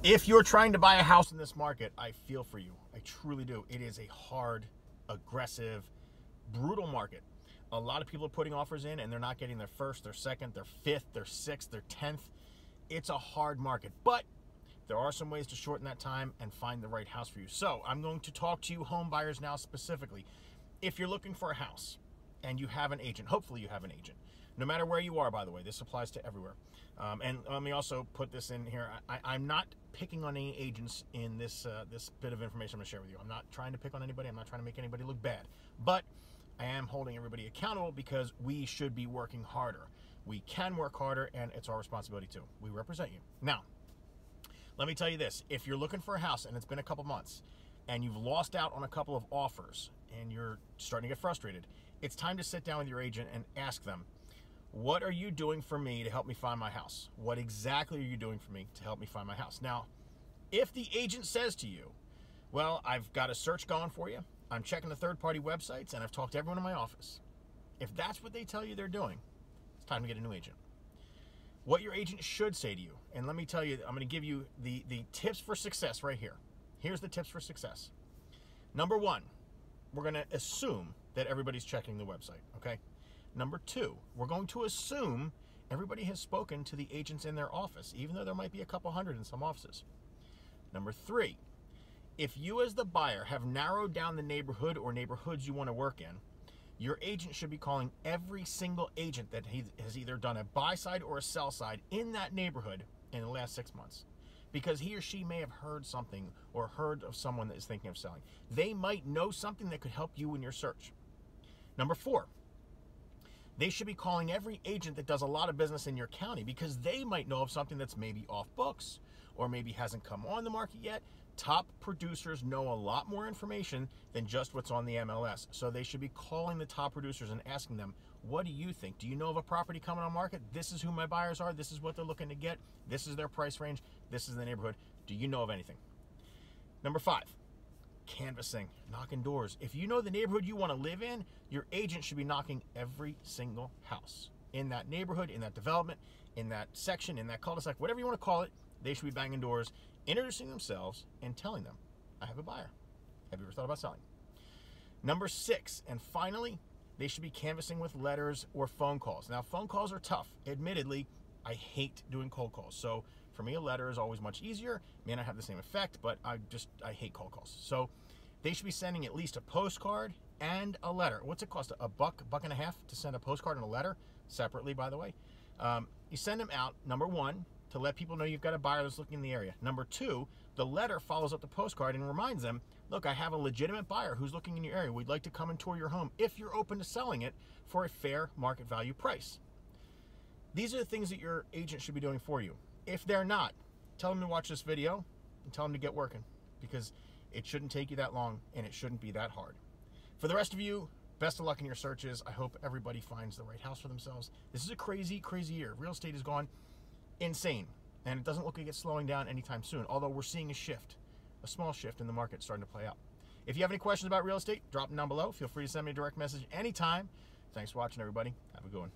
If you're trying to buy a house in this market, I feel for you. I truly do. It is a hard, aggressive, brutal market. A lot of people are putting offers in and they're not getting their first, their second, their fifth, their sixth, their 10th. It's a hard market, but there are some ways to shorten that time and find the right house for you. So I'm going to talk to you home buyers now specifically. If you're looking for a house and you have an agent, hopefully you have an agent. No matter where you are, by the way, this applies to everywhere. And let me also put this in here. I'm not picking on any agents in this this bit of information I'm going to share with you. I'm not trying to pick on anybody. I'm not trying to make anybody look bad. But I am holding everybody accountable because we should be working harder. We can work harder, and it's our responsibility too. We represent you. Now, let me tell you this. If you're looking for a house and it's been a couple months and you've lost out on a couple of offers and you're starting to get frustrated, it's time to sit down with your agent and ask them, what are you doing for me to help me find my house? What exactly are you doing for me to help me find my house? Now, if the agent says to you, well, I've got a search going for you, I'm checking the third-party websites, and I've talked to everyone in my office. If that's what they tell you they're doing, it's time to get a new agent. What your agent should say to you, and let me tell you, I'm going to give you the tips for success right here. Here's the tips for success. Number one, we're going to assume that everybody's checking the website, okay? Number two, we're going to assume everybody has spoken to the agents in their office, even though there might be a couple hundred in some offices. Number three, if you as the buyer have narrowed down the neighborhood or neighborhoods you want to work in, your agent should be calling every single agent that he has either done a buy side or a sell side in that neighborhood in the last 6 months. Because he or she may have heard something or heard of someone that is thinking of selling. They might know something that could help you in your search. Number four, they should be calling every agent that does a lot of business in your county because they might know of something that's maybe off books or maybe hasn't come on the market yet. Top producers know a lot more information than just what's on the MLS. So they should be calling the top producers and asking them, what do you think? Do you know of a property coming on market? This is who my buyers are. This is what they're looking to get. This is their price range. This is the neighborhood. Do you know of anything? Number five, canvassing, knocking doors. If you know the neighborhood you want to live in, your agent should be knocking every single house in that neighborhood, in that development, in that section, in that cul-de-sac, whatever you want to call it. They should be banging doors, introducing themselves, and telling them, I have a buyer. Have you ever thought about selling? Number six, and finally, they should be canvassing with letters or phone calls. Now, phone calls are tough. Admittedly, I hate doing cold calls. So for me, a letter is always much easier. May not have the same effect, but I hate cold calls. So they should be sending at least a postcard and a letter. What's it cost? $1, $1.50 to send a postcard and a letter separately, by the way. You send them out, number one, to let people know you've got a buyer that's looking in the area. Number two, the letter follows up the postcard and reminds them, look, I have a legitimate buyer who's looking in your area. We'd like to come and tour your home if you're open to selling it for a fair market value price. These are the things that your agent should be doing for you. If they're not, tell them to watch this video and tell them to get working because it shouldn't take you that long and it shouldn't be that hard. For the rest of you, best of luck in your searches. I hope everybody finds the right house for themselves. This is a crazy, crazy year. Real estate has gone insane, and it doesn't look like it's slowing down anytime soon, although we're seeing a shift, a small shift in the market starting to play out. If you have any questions about real estate, drop them down below. Feel free to send me a direct message anytime. Thanks for watching, everybody. Have a good one.